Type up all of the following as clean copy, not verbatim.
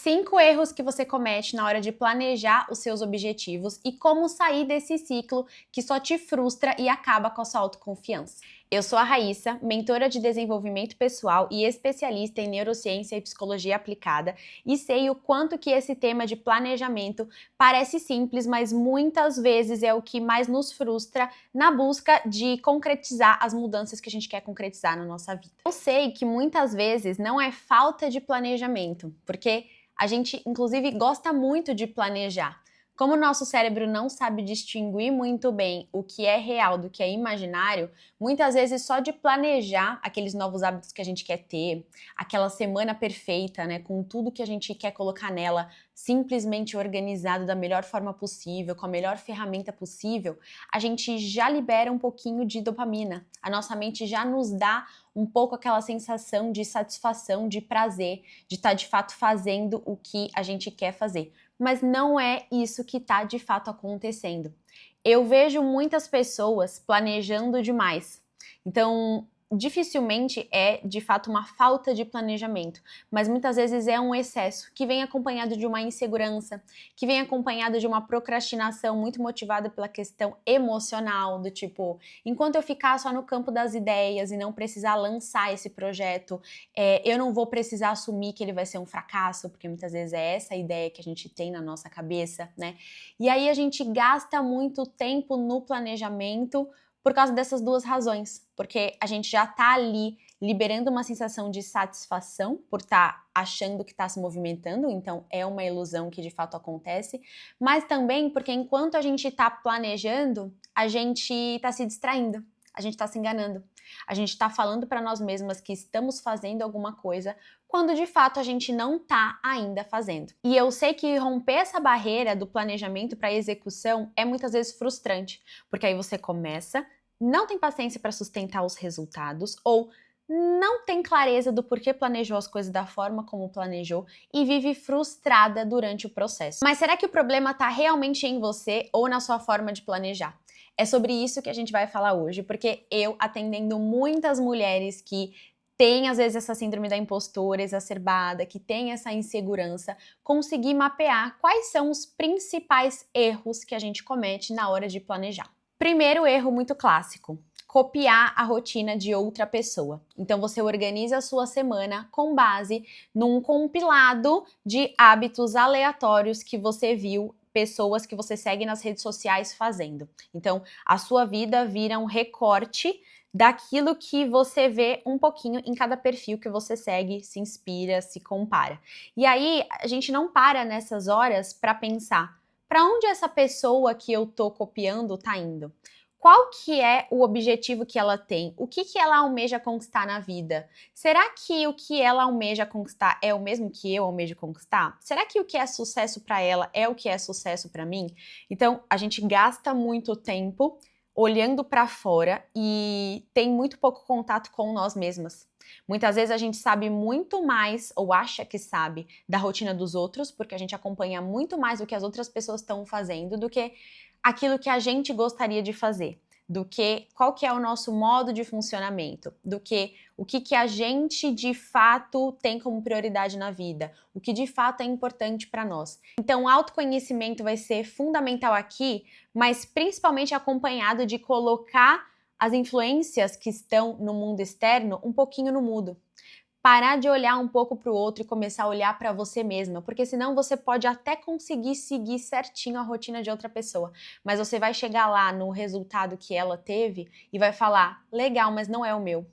5 erros que você comete na hora de planejar os seus objetivos e como sair desse ciclo que só te frustra e acaba com a sua autoconfiança. Eu sou a Raíssa, mentora de desenvolvimento pessoal e especialista em neurociência e psicologia aplicada, e sei o quanto que esse tema de planejamento parece simples, mas muitas vezes é o que mais nos frustra na busca de concretizar as mudanças que a gente quer concretizar na nossa vida. Eu sei que muitas vezes não é falta de planejamento, porque a gente, inclusive, gosta muito de planejar. Como o nosso cérebro não sabe distinguir muito bem o que é real do que é imaginário, muitas vezes só de planejar aqueles novos hábitos que a gente quer ter, aquela semana perfeita, né, com tudo que a gente quer colocar nela, simplesmente organizado da melhor forma possível, com a melhor ferramenta possível, a gente já libera um pouquinho de dopamina. A nossa mente já nos dá um pouco aquela sensação de satisfação, de prazer, de estar de fato fazendo o que a gente quer fazer. Mas não é isso que está de fato acontecendo. Eu vejo muitas pessoas planejando demais. Então, dificilmente é de fato uma falta de planejamento, mas muitas vezes é um excesso que vem acompanhado de uma insegurança, que vem acompanhado de uma procrastinação muito motivada pela questão emocional, do tipo, enquanto eu ficar só no campo das ideias e não precisar lançar esse projeto, eu não vou precisar assumir que ele vai ser um fracasso, porque muitas vezes é essa a ideia que a gente tem na nossa cabeça, né? E aí a gente gasta muito tempo no planejamento por causa dessas duas razões, porque a gente já tá ali liberando uma sensação de satisfação por estar achando que está se movimentando, então é uma ilusão que de fato acontece, mas também porque enquanto a gente está planejando, a gente está se distraindo, a gente está se enganando, a gente está falando para nós mesmas que estamos fazendo alguma coisa, quando de fato a gente não está ainda fazendo. E eu sei que romper essa barreira do planejamento para a execução é muitas vezes frustrante, porque aí você começa, não tem paciência para sustentar os resultados ou não tem clareza do porquê planejou as coisas da forma como planejou e vive frustrada durante o processo. Mas será que o problema está realmente em você ou na sua forma de planejar? É sobre isso que a gente vai falar hoje, porque eu, atendendo muitas mulheres que têm às vezes essa síndrome da impostora exacerbada, que tem essa insegurança, consegui mapear quais são os principais erros que a gente comete na hora de planejar. Primeiro erro muito clássico: copiar a rotina de outra pessoa. Então você organiza a sua semana com base num compilado de hábitos aleatórios que você viu pessoas que você segue nas redes sociais fazendo. Então a sua vida vira um recorte daquilo que você vê um pouquinho em cada perfil que você segue, se inspira, se compara. E aí a gente não para nessas horas para pensar: para onde essa pessoa que eu tô copiando tá indo? Qual que é o objetivo que ela tem? O que que ela almeja conquistar na vida? Será que o que ela almeja conquistar é o mesmo que eu almejo conquistar? Será que o que é sucesso para ela é o que é sucesso para mim? Então, a gente gasta muito tempo olhando para fora e tem muito pouco contato com nós mesmas. Muitas vezes a gente sabe muito mais, ou acha que sabe, da rotina dos outros, porque a gente acompanha muito mais o que as outras pessoas estão fazendo do que aquilo que a gente gostaria de fazer, do que qual que é o nosso modo de funcionamento, do que o que a gente de fato tem como prioridade na vida, o que de fato é importante para nós. Então, o autoconhecimento vai ser fundamental aqui, mas principalmente acompanhado de colocar as influências que estão no mundo externo um pouquinho no mudo. Parar de olhar um pouco para o outro e começar a olhar para você mesma, porque senão você pode até conseguir seguir certinho a rotina de outra pessoa, mas você vai chegar lá no resultado que ela teve e vai falar: legal, mas não é o meu.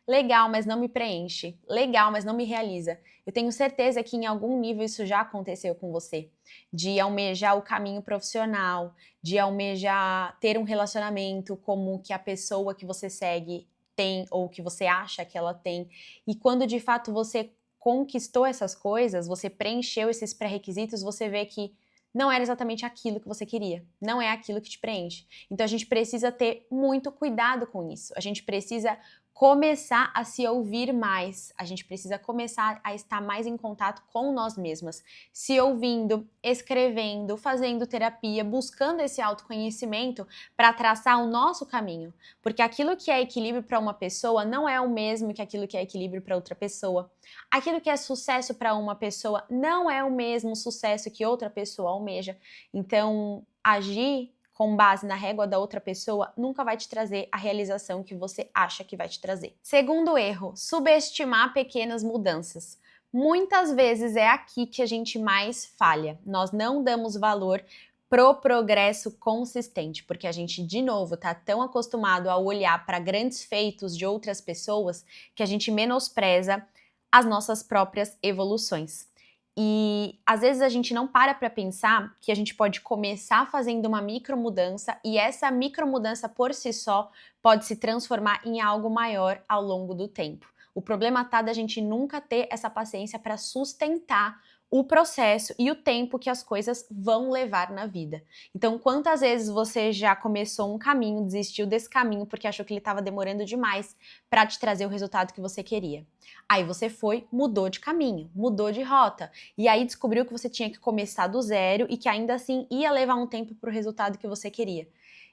Legal, mas não me preenche. Legal, mas não me realiza. Eu tenho certeza que em algum nível isso já aconteceu com você. De almejar o caminho profissional, de almejar ter um relacionamento como que a pessoa que você segue tem ou que você acha que ela tem. E quando de fato você conquistou essas coisas, você preencheu esses pré-requisitos, você vê que não era exatamente aquilo que você queria, não é aquilo que te preenche. Então a gente precisa ter muito cuidado com isso, a gente precisa começar a se ouvir mais. A gente precisa começar a estar mais em contato com nós mesmas, se ouvindo, escrevendo, fazendo terapia, buscando esse autoconhecimento para traçar o nosso caminho. Porque aquilo que é equilíbrio para uma pessoa não é o mesmo que aquilo que é equilíbrio para outra pessoa. Aquilo que é sucesso para uma pessoa não é o mesmo sucesso que outra pessoa almeja. Então, agir com base na régua da outra pessoa, nunca vai te trazer a realização que você acha que vai te trazer. Segundo erro, subestimar pequenas mudanças. Muitas vezes é aqui que a gente mais falha. Nós não damos valor pro progresso consistente, porque a gente, de novo, tá tão acostumado a olhar para grandes feitos de outras pessoas que a gente menospreza as nossas próprias evoluções. E às vezes a gente não para pensar que a gente pode começar fazendo uma micromudança e essa micromudança por si só pode se transformar em algo maior ao longo do tempo. O problema tá da gente nunca ter essa paciência para sustentar o processo e o tempo que as coisas vão levar na vida. Então, quantas vezes você já começou um caminho, desistiu desse caminho porque achou que ele estava demorando demais para te trazer o resultado que você queria? Aí você foi, mudou de caminho, mudou de rota, e aí descobriu que você tinha que começar do zero e que ainda assim ia levar um tempo para o resultado que você queria.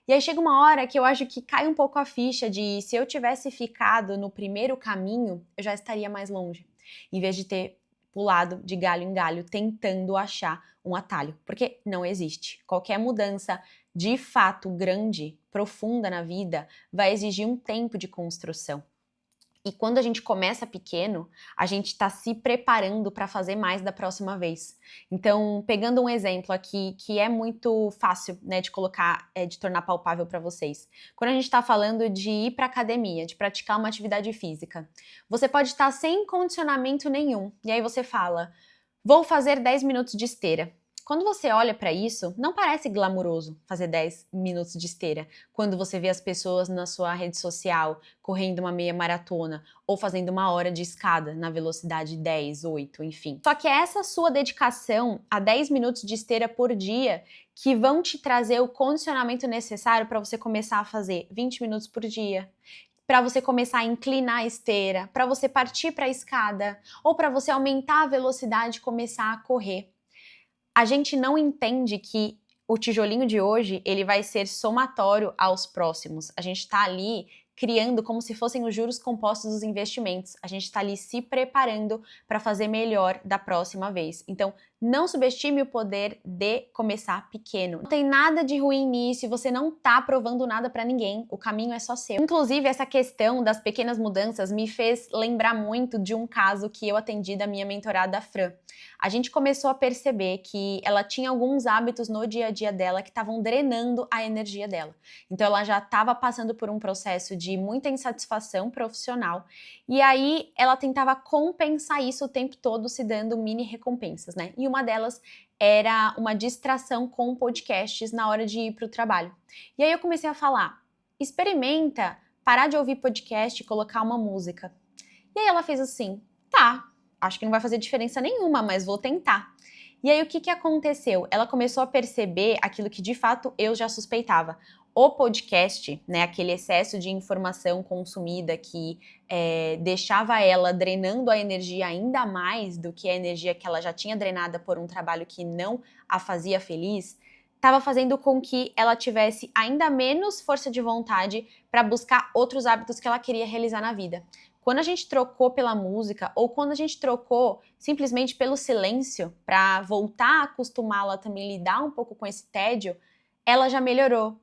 E aí chega uma hora que eu acho que cai um pouco a ficha de se eu tivesse ficado no primeiro caminho, eu já estaria mais longe, em vez de ter pulado de galho em galho tentando achar um atalho, porque não existe. Qualquer mudança de fato grande, profunda na vida, vai exigir um tempo de construção. E quando a gente começa pequeno, a gente está se preparando para fazer mais da próxima vez. Então, pegando um exemplo aqui que é muito fácil, né, de colocar, de tornar palpável para vocês. Quando a gente está falando de ir para academia, de praticar uma atividade física, você pode estar sem condicionamento nenhum. E aí você fala, vou fazer 10 minutos de esteira. Quando você olha para isso, não parece glamuroso fazer 10 minutos de esteira. Quando você vê as pessoas na sua rede social correndo uma meia maratona ou fazendo uma hora de escada na velocidade 10, 8, enfim. Só que é essa sua dedicação a 10 minutos de esteira por dia que vão te trazer o condicionamento necessário para você começar a fazer 20 minutos por dia, para você começar a inclinar a esteira, para você partir para a escada ou para você aumentar a velocidade e começar a correr. A gente não entende que o tijolinho de hoje, ele vai ser somatório aos próximos. A gente está ali criando como se fossem os juros compostos dos investimentos. A gente está ali se preparando para fazer melhor da próxima vez. Então, não subestime o poder de começar pequeno. Não tem nada de ruim nisso e você não tá provando nada para ninguém. O caminho é só seu. Inclusive, essa questão das pequenas mudanças me fez lembrar muito de um caso que eu atendi da minha mentorada Fran. A gente começou a perceber que ela tinha alguns hábitos no dia a dia dela que estavam drenando a energia dela. Então, ela já estava passando por um processo de muita insatisfação profissional e aí ela tentava compensar isso o tempo todo se dando mini recompensas, né? E uma delas era uma distração com podcasts na hora de ir para o trabalho. E aí eu comecei a falar, experimenta parar de ouvir podcast e colocar uma música. E aí ela fez assim, tá, acho que não vai fazer diferença nenhuma, mas vou tentar. E aí o que aconteceu? Ela começou a perceber aquilo que de fato eu já suspeitava. O podcast, né, aquele excesso de informação consumida que deixava ela drenando a energia ainda mais do que a energia que ela já tinha drenada por um trabalho que não a fazia feliz, estava fazendo com que ela tivesse ainda menos força de vontade para buscar outros hábitos que ela queria realizar na vida. Quando a gente trocou pela música ou quando a gente trocou simplesmente pelo silêncio para voltar a acostumá-la também lidar um pouco com esse tédio, ela já melhorou.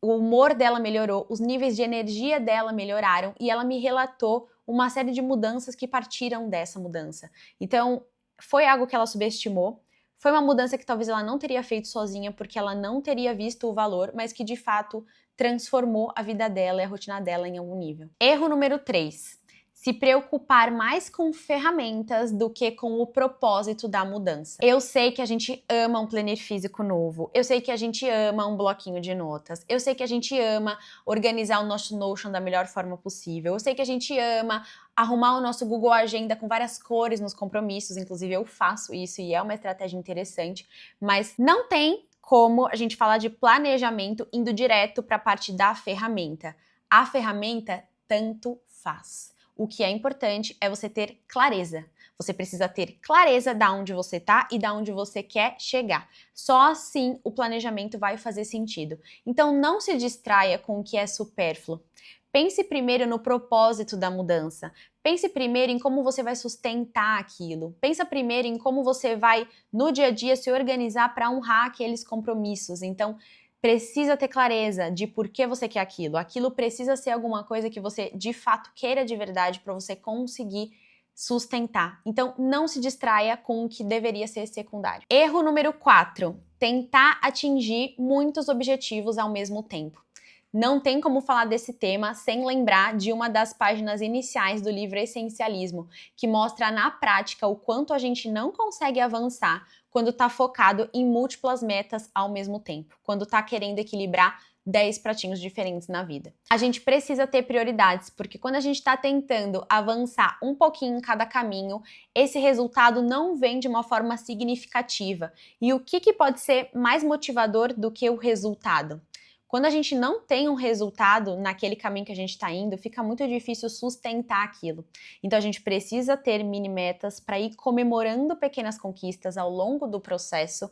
O humor dela melhorou, os níveis de energia dela melhoraram e ela me relatou uma série de mudanças que partiram dessa mudança. Então, foi algo que ela subestimou, foi uma mudança que talvez ela não teria feito sozinha porque ela não teria visto o valor, mas que de fato transformou a vida dela e a rotina dela em algum nível. Erro número 3. Se preocupar mais com ferramentas do que com o propósito da mudança. Eu sei que a gente ama um planner físico novo, eu sei que a gente ama um bloquinho de notas, eu sei que a gente ama organizar o nosso Notion da melhor forma possível, eu sei que a gente ama arrumar o nosso Google Agenda com várias cores nos compromissos, inclusive eu faço isso e é uma estratégia interessante, mas não tem como a gente falar de planejamento indo direto para a parte da ferramenta. A ferramenta tanto faz. O que é importante é você ter clareza. Você precisa ter clareza da onde você tá e da onde você quer chegar. Só assim o planejamento vai fazer sentido. Então não se distraia com o que é supérfluo. Pense primeiro no propósito da mudança. Pense primeiro em como você vai sustentar aquilo. Pensa primeiro em como você vai, no dia a dia, se organizar para honrar aqueles compromissos. Então, precisa ter clareza de por que você quer aquilo. Aquilo precisa ser alguma coisa que você, de fato, queira de verdade para você conseguir sustentar. Então, não se distraia com o que deveria ser secundário. Erro número 4. Tentar atingir muitos objetivos ao mesmo tempo. Não tem como falar desse tema sem lembrar de uma das páginas iniciais do livro Essencialismo, que mostra na prática o quanto a gente não consegue avançar quando está focado em múltiplas metas ao mesmo tempo, quando está querendo equilibrar 10 pratinhos diferentes na vida. A gente precisa ter prioridades, porque quando a gente está tentando avançar um pouquinho em cada caminho, esse resultado não vem de uma forma significativa. E o que pode ser mais motivador do que o resultado? Quando a gente não tem um resultado naquele caminho que a gente está indo, fica muito difícil sustentar aquilo. Então a gente precisa ter mini metas para ir comemorando pequenas conquistas ao longo do processo,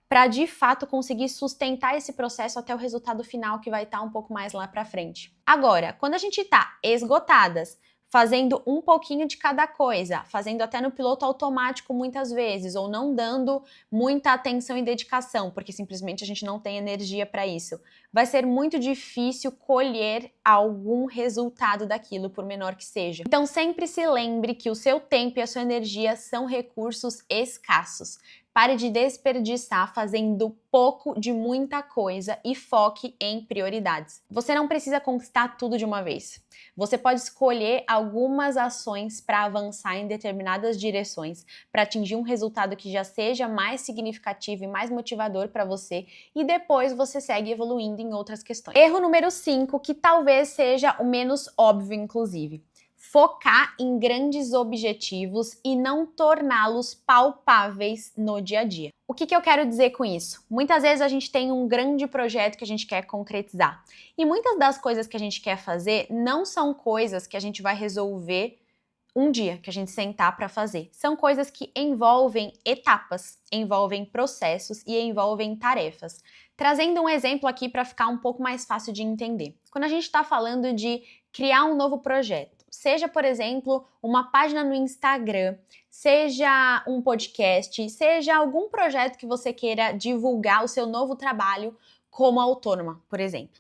para de fato conseguir sustentar esse processo até o resultado final que vai estar um pouco mais lá para frente. Agora, quando a gente está esgotadas, fazendo um pouquinho de cada coisa, fazendo até no piloto automático muitas vezes, ou não dando muita atenção e dedicação, porque simplesmente a gente não tem energia para isso, vai ser muito difícil colher algum resultado daquilo, por menor que seja. Então sempre se lembre que o seu tempo e a sua energia são recursos escassos. Pare de desperdiçar fazendo pouco de muita coisa e foque em prioridades. Você não precisa conquistar tudo de uma vez. Você pode escolher algumas ações para avançar em determinadas direções, para atingir um resultado que já seja mais significativo e mais motivador para você, e depois você segue evoluindo em outras questões. Erro número 5, que talvez seja o menos óbvio, inclusive. Focar em grandes objetivos e não torná-los palpáveis no dia a dia. O que eu quero dizer com isso? Muitas vezes a gente tem um grande projeto que a gente quer concretizar. E muitas das coisas que a gente quer fazer não são coisas que a gente vai resolver um dia, que a gente sentar para fazer. São coisas que envolvem etapas, envolvem processos e envolvem tarefas. Trazendo um exemplo aqui para ficar um pouco mais fácil de entender. Quando a gente está falando de criar um novo projeto, seja, por exemplo, uma página no Instagram, seja um podcast, seja algum projeto que você queira divulgar o seu novo trabalho como autônoma, por exemplo.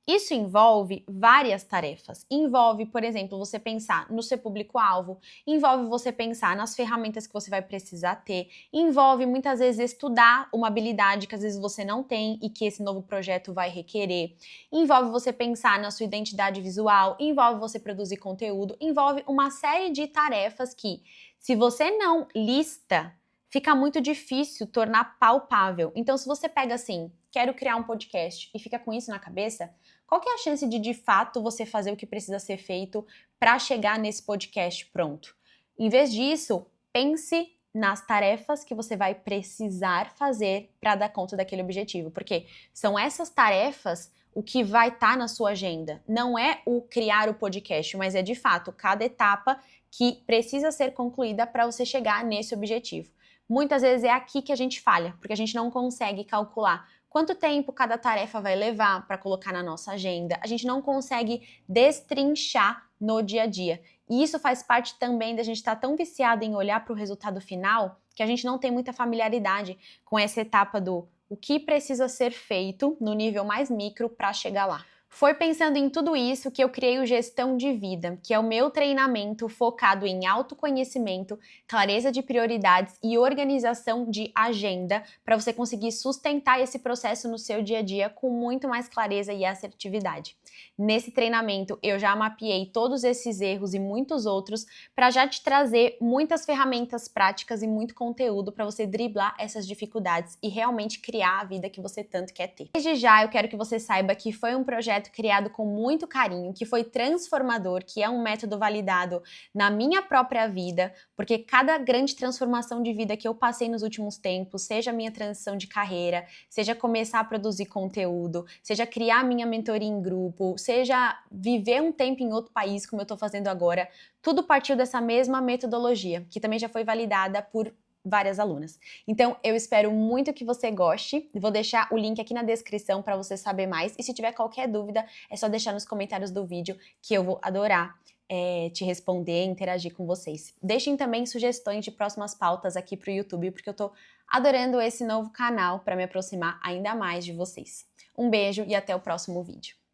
Isso envolve várias tarefas. Envolve, por exemplo, você pensar no seu público-alvo, envolve você pensar nas ferramentas que você vai precisar ter, envolve muitas vezes estudar uma habilidade que às vezes você não tem e que esse novo projeto vai requerer, envolve você pensar na sua identidade visual, envolve você produzir conteúdo, envolve uma série de tarefas que, se você não lista, fica muito difícil tornar palpável. Então, se você pega assim, quero criar um podcast e fica com isso na cabeça, qual que é a chance de fato você fazer o que precisa ser feito para chegar nesse podcast pronto? Em vez disso, pense nas tarefas que você vai precisar fazer para dar conta daquele objetivo, porque são essas tarefas o que vai estar na sua agenda. Não é o criar o podcast, mas é de fato cada etapa que precisa ser concluída para você chegar nesse objetivo. Muitas vezes é aqui que a gente falha, porque a gente não consegue calcular quanto tempo cada tarefa vai levar para colocar na nossa agenda. A gente não consegue destrinchar no dia a dia. E isso faz parte também da gente estar tão viciado em olhar para o resultado final que a gente não tem muita familiaridade com essa etapa do o que precisa ser feito no nível mais micro para chegar lá. Foi pensando em tudo isso que eu criei o Gestão de Vida, que é o meu treinamento focado em autoconhecimento, clareza de prioridades e organização de agenda para você conseguir sustentar esse processo no seu dia a dia com muito mais clareza e assertividade. Nesse treinamento eu já mapeei todos esses erros e muitos outros para já te trazer muitas ferramentas práticas e muito conteúdo para você driblar essas dificuldades e realmente criar a vida que você tanto quer ter. Desde já eu quero que você saiba que foi um projeto projeto criado com muito carinho, que foi transformador, que é um método validado na minha própria vida, porque cada grande transformação de vida que eu passei nos últimos tempos, seja a minha transição de carreira, seja começar a produzir conteúdo, seja criar minha mentoria em grupo, seja viver um tempo em outro país, como eu tô fazendo agora, tudo partiu dessa mesma metodologia, que também já foi validada por várias alunas. Então, eu espero muito que você goste. Vou deixar o link aqui na descrição para você saber mais. E se tiver qualquer dúvida, é só deixar nos comentários do vídeo que eu vou adorar te responder, interagir com vocês. Deixem também sugestões de próximas pautas aqui pro YouTube, porque eu tô adorando esse novo canal para me aproximar ainda mais de vocês. Um beijo e até o próximo vídeo.